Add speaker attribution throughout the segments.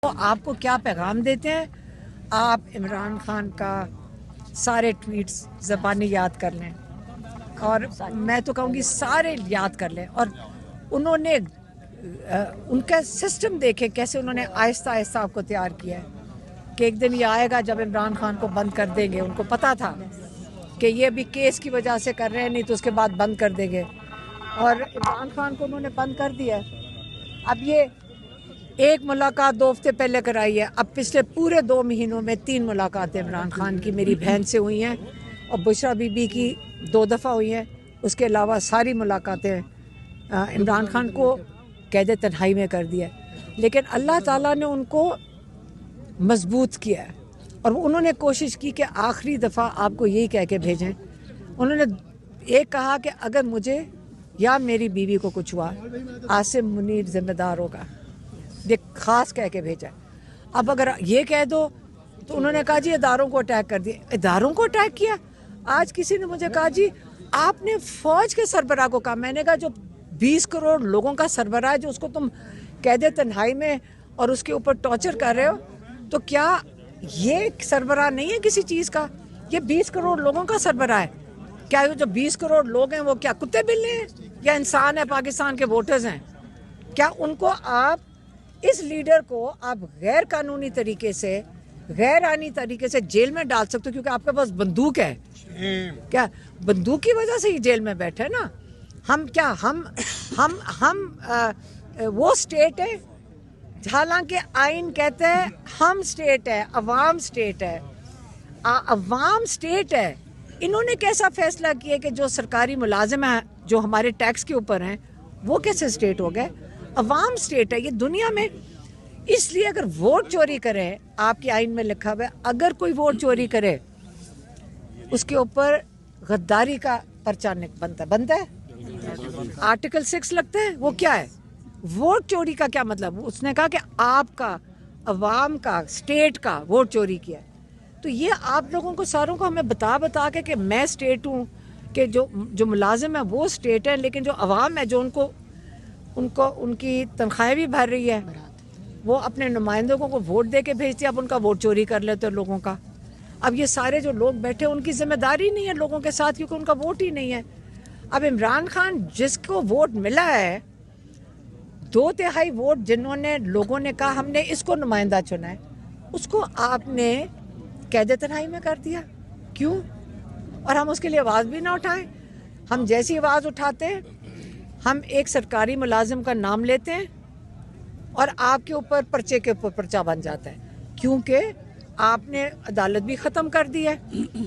Speaker 1: تو آپ کو کیا پیغام دیتے ہیں؟ آپ عمران خان کا سارے ٹویٹس زبانی یاد کر لیں، اور میں تو کہوں گی سارے یاد کر لیں، اور انہوں نے ان کا سسٹم دیکھے کیسے انہوں نے آہستہ آہستہ آپ کو تیار کیا ہے کہ ایک دن یہ آئے گا جب عمران خان کو بند کر دیں گے۔ ان کو پتا تھا کہ یہ بھی کیس کی وجہ سے کر رہے ہیں، نہیں تو اس کے بعد بند کر دیں گے، اور عمران خان کو انہوں نے بند کر دیا۔ اب یہ ایک ملاقات 2 ہفتے پہلے کرائی ہے، اب پچھلے پورے 2 مہینوں میں 3 ملاقاتیں عمران خان کی میری بہن سے ہوئی ہیں، اور بشرا بی بی کی 2 دفعہ ہوئی ہیں۔ اس کے علاوہ ساری ملاقاتیں عمران خان کو قید تنہائی میں کر دیا ہے، لیکن اللہ تعالیٰ نے ان کو مضبوط کیا ہے، اور انہوں نے کوشش کی کہ آخری دفعہ آپ کو یہی کہہ کے بھیجیں۔ انہوں نے ایک کہا کہ اگر مجھے یا میری بیوی کو کچھ ہوا، عاصم منیر ذمہ دار ہوگا، یہ خاص کہہ کے بھیجا۔ اب اگر یہ کہہ دو تو انہوں نے کہا جی اداروں کو اٹیک کر دیا۔ اداروں کو اٹیک کیا؟ آج کسی نے مجھے کہا جی آپ نے فوج کے سربراہ کو کہا۔ میں نے کہا جو 20 کروڑ لوگوں کا سربراہ ہے، جو اس کو تم قید تنہائی میں اور اس کے اوپر ٹارچر کر رہے ہو، تو کیا یہ سربراہ نہیں ہے کسی چیز کا؟ یہ 20 کروڑ لوگوں کا سربراہ ہے۔ کیا جو 20 کروڑ لوگ ہیں وہ کیا کتے بلے ہیں یا انسان ہے، پاکستان کے ووٹرز ہیں؟ کیا ان کو آپ اس لیڈر کو آپ غیر قانونی طریقے سے، غیر آئینی طریقے سے جیل میں ڈال سکتے ہو کیونکہ آپ کے پاس بندوق ہے؟ کیا بندوق کی وجہ سے یہ جیل میں بیٹھے نا؟ ہم کیا ہم وہ سٹیٹ ہے، حالانکہ آئین کہتا ہے ہم سٹیٹ ہے، عوام سٹیٹ ہے، عوام سٹیٹ ہے۔ انہوں نے کیسا فیصلہ کیا کہ جو سرکاری ملازم ہیں جو ہمارے ٹیکس کے اوپر ہیں وہ کیسے سٹیٹ ہو گئے؟ عوام سٹیٹ ہے یہ دنیا میں۔ اس لیے اگر ووٹ چوری کرے، آپ کے آئین میں لکھا ہوا ہے اگر کوئی ووٹ چوری کرے اس کے اوپر غداری کا پرچہ بنتا ہے، آرٹیکل 6 لگتا ہے۔ وہ کیا ہے؟ ووٹ چوری کا کیا مطلب؟ اس نے کہا کہ آپ کا، عوام کا، سٹیٹ کا ووٹ چوری کیا ہے۔ تو یہ آپ لوگوں کو ساروں کو ہمیں بتا کے کہ میں سٹیٹ ہوں، کہ جو ملازم ہے وہ سٹیٹ ہے، لیکن جو عوام ہے جو ان کی تنخواہیں بھی بھر رہی ہے، وہ اپنے نمائندوں کو ووٹ دے کے بھیجتے ہیں، اب ان کا ووٹ چوری کر لیتے ہیں لوگوں کا۔ اب یہ سارے جو لوگ بیٹھے ان کی ذمہ داری نہیں ہے لوگوں کے ساتھ، کیونکہ ان کا ووٹ ہی نہیں ہے۔ اب عمران خان جس کو ووٹ ملا ہے، 2/3 ووٹ جنہوں نے لوگوں نے کہا ہم نے اس کو نمائندہ چنا ہے، اس کو آپ نے قید تنہائی میں کر دیا۔ کیوں؟ اور ہم اس کے لیے آواز بھی نہ اٹھائیں؟ ہم جیسی آواز اٹھاتے ہیں، ہم ایک سرکاری ملازم کا نام لیتے ہیں اور آپ کے اوپر پرچے کے اوپر پرچہ بن جاتا ہے، کیونکہ آپ نے عدالت بھی ختم کر دی ہے،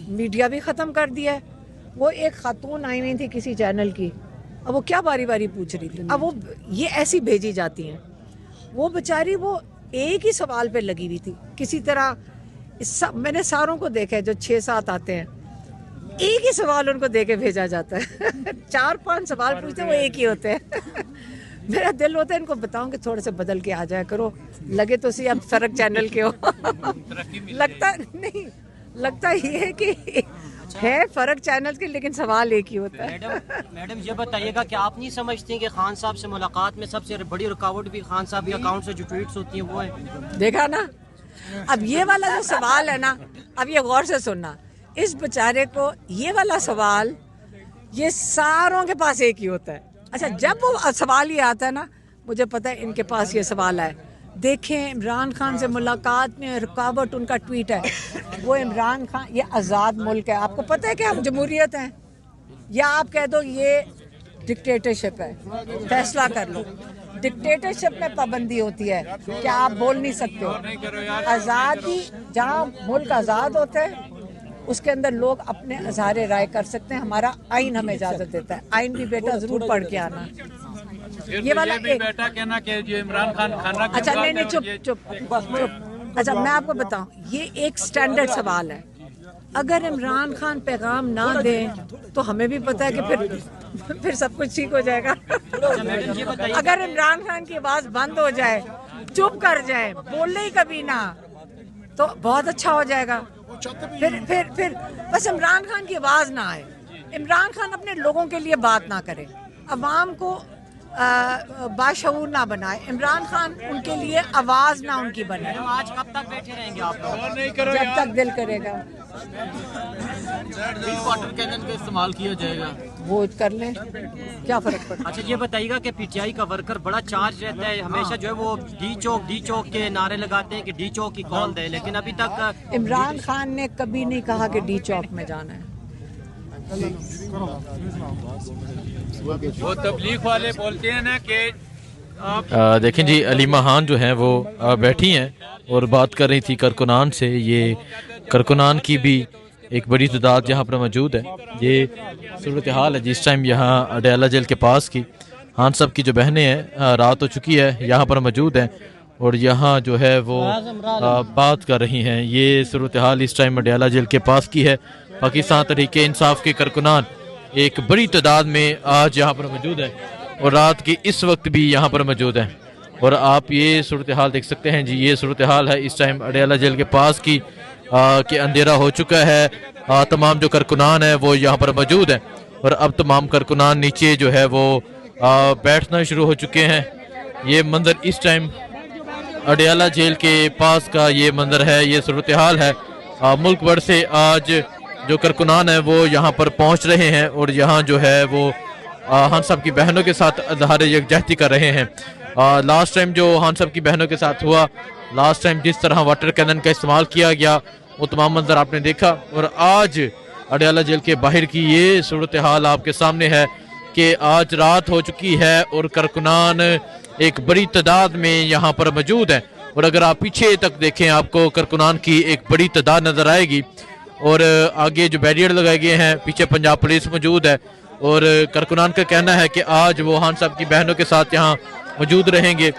Speaker 1: میڈیا بھی ختم کر دیا ہے۔ وہ ایک خاتون آئی ہوئی تھی کسی چینل کی، اب وہ کیا باری باری پوچھ رہی تھی، اب وہ یہ ایسی بھیجی جاتی ہیں۔ وہ بیچاری وہ ایک ہی سوال پہ لگی ہوئی تھی کسی طرح۔ میں نے ساروں کو دیکھا ہے جو 6-7 آتے ہیں، ایک ہی سوال ان کو دے کے بھیجا جاتا ہے 4-5 سوال پوچھتے ہیں، وہ ایک ہی ہوتے ہیں۔ میرا دل ہوتا ہے ان کو بتاؤں کہ تھوڑے سے بدل کے آ جایا کرو، لگے تو سی اب فرق چینل کے ہو۔ لگتا یہ ہے کہ ہے فرق چینل کے، لیکن سوال ایک ہی ہوتا ہے۔
Speaker 2: میڈم یہ بتائیے گا کہ آپ نہیں سمجھتی کہ خان صاحب سے ملاقات میں سب سے بڑی رکاوٹ بھی خان صاحب کے اکاؤنٹ سے جو ٹویٹس ہوتی ہیں وہ ہے؟
Speaker 1: دیکھا نا، اب یہ والا جو سوال ہے نا، اب یہ غور سے سننا، اس بیچارے کو یہ والا سوال یہ ساروں کے پاس ایک ہی ہوتا ہے۔ اچھا جب وہ سوال یہ آتا ہے نا، مجھے پتہ ہے ان کے پاس یہ سوال ہے، دیکھیں عمران خان سے ملاقات میں رکاوٹ ان کا ٹویٹ ہے۔ وہ عمران خان، یہ آزاد ملک ہے، آپ کو پتہ ہے کہ ہم جمہوریت ہیں، یا آپ کہہ دو یہ ڈکٹیٹرشپ ہے، فیصلہ کر لو۔ ڈکٹیٹرشپ میں پابندی ہوتی ہے کہ آپ بول نہیں سکتے۔ آزادی، جہاں ملک آزاد ہوتا ہے اس کے اندر لوگ اپنے اظہار رائے کر سکتے ہیں، ہمارا آئین ہمیں اجازت دیتا ہے۔ آئین بھی بیٹا ضرور پڑھ کے آنا۔ یہ والا
Speaker 3: بیٹا کہنا کہ جو عمران خان کھانا،
Speaker 1: اچھا نہیں چپ۔ اچھا میں آپ کو بتاؤں، یہ ایک سٹینڈرڈ سوال ہے۔ اگر عمران خان پیغام نہ دیں تو ہمیں بھی پتہ ہے کہ پھر سب کچھ ٹھیک ہو جائے گا۔ اگر عمران خان کی آواز بند ہو جائے، چپ کر جائے، بولے ہی کبھی نہ، تو بہت اچھا ہو جائے گا۔ پھر بس عمران خان کی آواز نہ آئے، عمران خان اپنے لوگوں کے لیے بات نہ کرے، عوام کو बाशऊर ना बनाए, इमरान खान उनके लिए आवाज़ ना उनकी बने।
Speaker 2: आज कब तक बैठे रहेंगे आप लोग?
Speaker 1: जब तक दिल करेगा
Speaker 4: वाटर कैनन का इस्तेमाल किया जाएगा।
Speaker 1: वो कर लें, क्या फ़र्क पड़ता है।
Speaker 2: अच्छा ये बताइएगा कि पीटीआई का वर्कर बड़ा चार्ज रहता है, हमेशा जो है वो डी चौक के नारे लगाते हैं कि डी चौक की कॉल दे, लेकिन अभी तक
Speaker 1: इमरान खान ने कभी नहीं कहा कि डी चौक में जाना है।
Speaker 3: वो तबलीग वाले बोलते हैं ना कि
Speaker 4: देखें जी, अलीमा खान जो हैं वो बैठी हैं और बात कर रही थी कारकुनान से। ये कारकुनान की भी एक बड़ी तादाद यहाँ पर मौजूद है। ये सूरत हाल है जिस टाइम यहाँ अडयाला जेल के पास की खान साहब की जो बहनें हैं, रात हो चुकी है, यहाँ पर मौजूद हैं और यहाँ जो है वो बात कर रही हैं। ये सूरत हाल इस टाइम अडयाला जेल के पास की है। पाकिस्तान तहरीके इंसाफ के कारकुनान एक बड़ी तादाद में आज यहाँ पर मौजूद है और रात की इस वक्त भी यहाँ पर मौजूद हैं। और आप ये सूरत हाल देख सकते हैं जी, ये सूरत हाल है इस टाइम अडयाला जेल के पास की कि अंधेरा हो चुका है। तमाम जो कारकुनान है वो यहाँ पर मौजूद हैं और अब तमाम कारकुनान नीचे जो है वो बैठना शुरू हो चुके हैं। ये मंजर इस टाइम अडयाला जेल के पास का ये मंजर है, ये सूरत हाल है। मुल्क भर से आज जो कारकुनान है वो यहाँ पर पहुँच रहे हैं और यहाँ जो है वो खान साहब की बहनों के साथ इज़हार यकजहती कर रहे हैं। लास्ट टाइम जो खान साहब की बहनों के साथ हुआ, लास्ट टाइम जिस तरह वाटर कैनन का इस्तेमाल किया गया, वो तमाम मंजर आपने देखा। और आज अडयाला जेल के बाहर की ये सूरत हाल आपके सामने है कि आज रात हो चुकी है और कारकुनान एक बड़ी तादाद में यहाँ पर मौजूद है। और अगर आप पीछे तक देखें आपको कारकुनान की एक बड़ी तादाद नज़र आएगी और आगे जो बैरियर लगाए गए हैं, पीछे पंजाब पुलिस मौजूद है और कारकुनान का कहना है कि आज वो खान साहब की बहनों के साथ यहाँ मौजूद रहेंगे।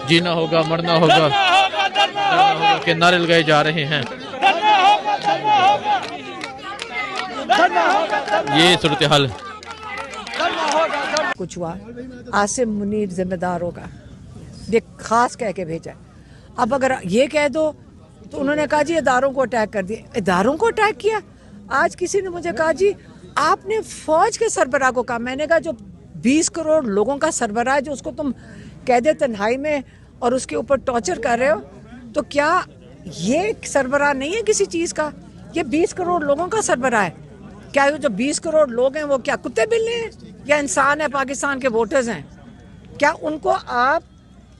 Speaker 4: जीना होगा, मरना होगा, के नारे लगाए जा रहे हैं। ये सूरत हाल
Speaker 1: कुछ हुआ, आसिम मुनीर जिम्मेदार होगा, देख खास कह के भेजा। अब अगर ये कह दो तो उन्होंने कहा जी इदारों को अटैक कर दिया। इदारों को अटैक किया? आज किसी ने मुझे कहा जी आपने फौज के सरबराह को कहा। मैंने कहा जो 20 करोड़ लोगों का सरबराह है, जो उसको तुम कैद तन्हाई में और उसके ऊपर टॉर्चर कर रहे हो, तो क्या ये सरबराह नहीं है किसी चीज़ का? ये 20 करोड़ लोगों का सरबराह है। क्या जो 20 करोड़ लोग हैं वो क्या कुत्ते बिल्ले हैं या इंसान है, पाकिस्तान के वोटर्स हैं? क्या उनको आप,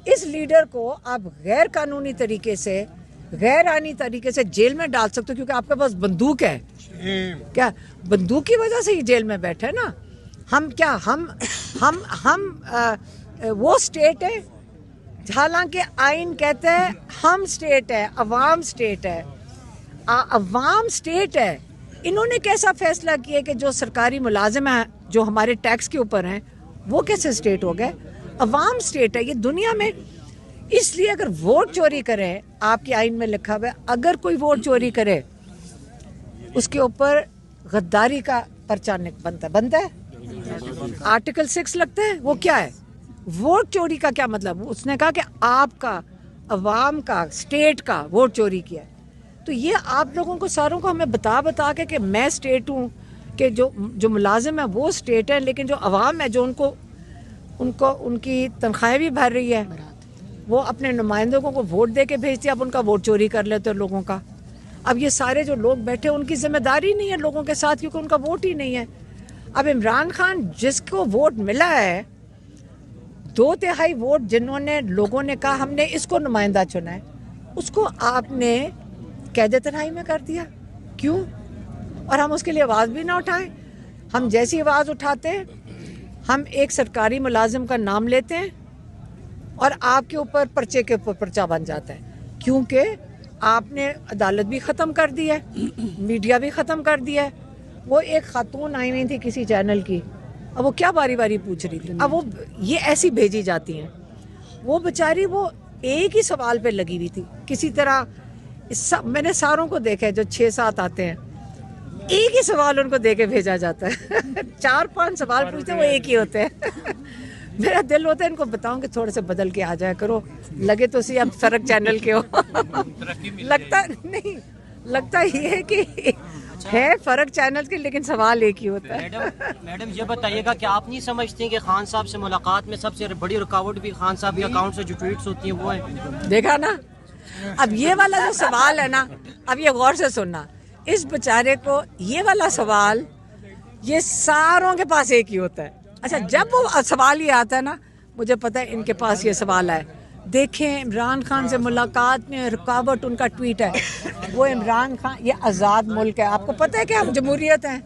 Speaker 1: इस लीडर को आप गैर कानूनी तरीके से, गैर आईनी तरीके से जेल में डाल सकते हो क्योंकि आपके पास बंदूक है? क्या बंदूक की वजह से ही जेल में बैठे ना? हम क्या वो स्टेट है, हालांकि आइन कहते हैं हम स्टेट है, अवाम स्टेट है, अवाम स्टेट है। इन्होंने कैसा फैसला किया कि जो सरकारी मुलाजिम हैं जो हमारे टैक्स के ऊपर हैं वो कैसे स्टेट हो गए? अवाम स्टेट है ये दुनिया में। इसलिए अगर वोट चोरी करें, आपके आइन में लिखा हुआ है अगर कोई वोट चोरी करे उसके ऊपर गद्दारी का पर्चा बनता है। आर्टिकल 6 लगता है। वो क्या है? वोट चोरी का क्या मतलब? उसने कहा कि आपका, अवाम का, स्टेट का वोट चोरी किया है। तो ये आप लोगों को सारों को हमें बता के कि मैं स्टेट हूँ, कि जो मुलाजिम है वो स्टेट है, लेकिन जो अवाम है जो उनको उनकी तनख्वाहें भी भर रही है, वो अपने नुमाइंदों को वोट दे के भेजती है, अब उनका वोट चोरी कर लेते हैं लोगों का। अब ये सारे जो लोग बैठे उनकी जिम्मेदारी नहीं है लोगों के साथ, क्योंकि उनका वोट ही नहीं है। अब इमरान खान जिसको वोट मिला है, 2/3 वोट जिन्होंने, लोगों ने कहा हमने इसको नुमाइंदा चुना है, उसको आपने कैद तन्हाई में कर दिया। क्यों? और हम उसके लिए आवाज़ भी ना उठाएं। हम जैसी आवाज़ उठाते हैं, हम एक सरकारी मुलाजिम का नाम लेते हैं और आपके ऊपर पर्चे के ऊपर पर्चा बन जाता है, क्योंकि आपने अदालत भी ख़त्म कर दी है, मीडिया भी ख़त्म कर दिया है। वो एक खातून आई हुई थी किसी चैनल की, अब वो क्या बारी बारी पूछ रही थी, अब वो ये ऐसी भेजी जाती हैं। वो बेचारी वो एक ही सवाल पे लगी हुई थी किसी तरह। मैंने सारों को देखा है जो 6-7 आते हैं, एक ही सवाल उनको दे के भेजा जाता है 4-5 सवाल पूछते हैं, वो एक ही होते हैं मेरा दिल होता है इनको बताऊं कि थोड़े से बदल के आ जाया करो, लगे तो सी अब सरक चैनल के हो लगता नहीं, लगता ये है कि है फर्क चैनल के, लेकिन सवाल एक ही होता है।
Speaker 2: मैडम ये बताइएगा कि आप नहीं समझती कि खान साहब से मुलाकात में सबसे बड़ी रुकावट भी खान साहब के अकाउंट से जो ट्वीट्स होती हैं वो है?
Speaker 1: देखा ना, अब ये वाला जो सवाल है ना, अब ये गौर से सुनना, इस बेचारे को ये वाला सवाल ये सारों के पास एक ही होता है। अच्छा, जब वो सवाल ही आता है ना, मुझे पता है इनके पास ये सवाल है, देखें इमरान खान से मुलाकात में रुकावट उनका ट्वीट है। वो इमरान खान, ये आज़ाद मुल्क है, आपको पता है कि हम जमहूरियत हैं,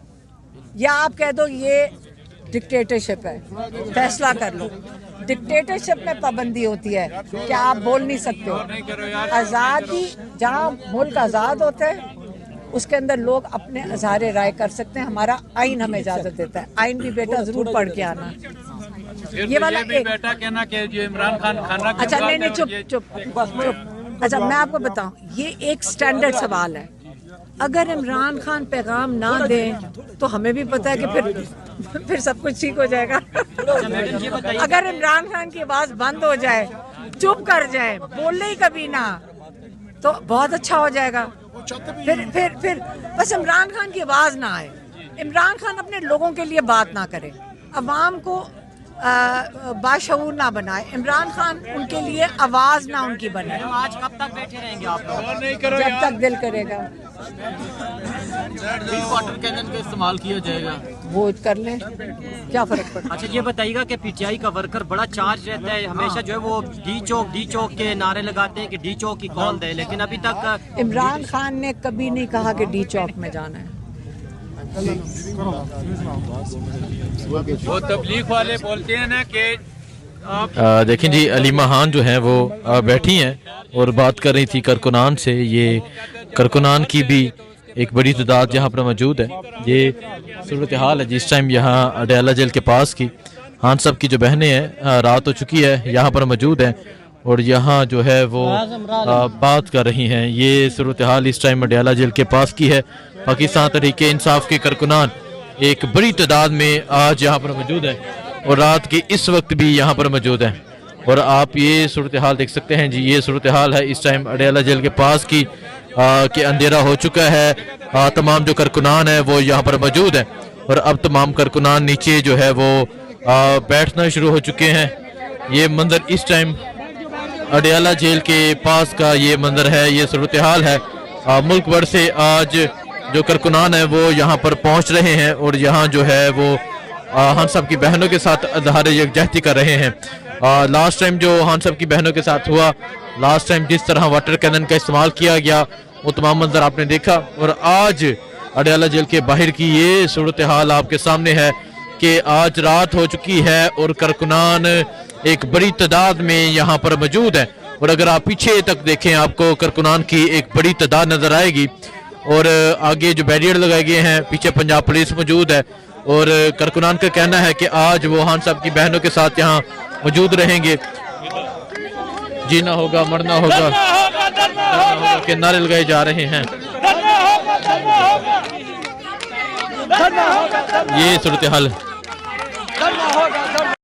Speaker 1: या आप कह दो ये डिक्टेटरशिप है, फैसला कर लो। डिक्टेटरशिप में पाबंदी होती है कि आप बोल नहीं सकते हो। आज़ादी, जहाँ मुल्क आज़ाद होता है उसके अंदर लोग अपने इज़हार राय कर सकते हैं, हमारा आइन हमें इजाज़त देता है। आइन भी बेटा ज़रूर पढ़ के आना। ये वाला
Speaker 3: भी बेटा कहना कि जो इमरान खान खाना,
Speaker 1: अच्छा नहीं, चुप। अच्छा, मैं आपको बताऊं, ये एक स्टैंडर्ड सवाल है। अगर इमरान खान पैगाम ना दें तो हमें भी पता है कि फिर सब कुछ ठीक हो जाएगा। अगर इमरान खान की आवाज़ बंद हो जाए, चुप कर जाए, बोले ही कभी ना, तो बहुत अच्छा हो जाएगा। फिर बस इमरान खान की आवाज़ ना आए, इमरान खान अपने लोगों के लिए बात ना करे, अवाम को बाशऊर ना बनाए, इमरान खान उनके लिए आवाज़ ना उनकी बने।
Speaker 2: आज कब तक बैठे रहेंगे आप लोग?
Speaker 1: जब तक दिल करेगा
Speaker 3: वाटर कैनन का इस्तेमाल किया जाएगा,
Speaker 1: वो कर लें, क्या फ़र्क पड़ता है।
Speaker 2: अच्छा ये बताइएगा कि पीटीआई का वर्कर बड़ा चार्ज रहता है, हमेशा जो है वो डी चौक के नारे लगाते हैं कि डी चौक की कॉल दे, लेकिन अभी तक
Speaker 1: इमरान खान ने कभी नहीं कहा कि डी चौक में जाना है।
Speaker 3: वो तबलीग वाले बोलते हैं ना कि
Speaker 4: देखें जी, अलीमा खान जो हैं वो बैठी हैं और बात कर रही थी कारकुनान से। ये कारकुनान की भी एक बड़ी तादाद यहाँ पर मौजूद है। ये सूरत हाल है जिस टाइम यहाँ अडयाला जेल के पास की। खान साहब की जो बहनें हैं रात हो चुकी है, यहाँ पर मौजूद हैं और यहाँ जो है वो बात कर रही हैं। ये सूरत हाल इस टाइम अडयाला जेल के पास की है। पाकिस्तान तहरीक इंसाफ के कारकुनान एक बड़ी तादाद में आज यहाँ पर मौजूद है और रात के इस वक्त भी यहाँ पर मौजूद हैं। और आप ये सूरत हाल देख सकते हैं जी, ये सूरत हाल है इस टाइम अडयाला जेल के पास की कि अंधेरा हो चुका है। तमाम जो कारकुनान है वो यहाँ पर मौजूद हैं और अब तमाम कारकुनान नीचे जो है वो बैठना शुरू हो चुके हैं। ये मंजर इस टाइम अडयाला जेल के पास का ये मंजर है, ये सूरत हाल है। मुल्क भर से आज जो कारकुनान है वो यहाँ पर पहुँच रहे हैं और यहाँ जो है वो खान साहब की बहनों के साथ इज़हार यकजहती कर रहे हैं। लास्ट टाइम जो खान साहब की बहनों के साथ हुआ, लास्ट टाइम जिस तरह वाटर कैनन का इस्तेमाल किया गया, वो तमाम मंजर आपने देखा। और आज अडयाला जेल के बाहर की ये सूरत हाल आपके सामने है कि आज रात हो चुकी है और कारकुनान एक बड़ी तादाद में यहाँ पर मौजूद है। और अगर आप पीछे तक देखें आपको कारकुनान की एक बड़ी तादाद नजर आएगी और आगे जो बैरियर लगाए गए हैं, पीछे पंजाब पुलिस मौजूद है और कारकुनान का कहना है कि आज वो खान साहब की बहनों के साथ यहाँ मौजूद रहेंगे। जीना होगा, मरना होगा के नारे लगाए जा रहे हैं। ये सूरत हाल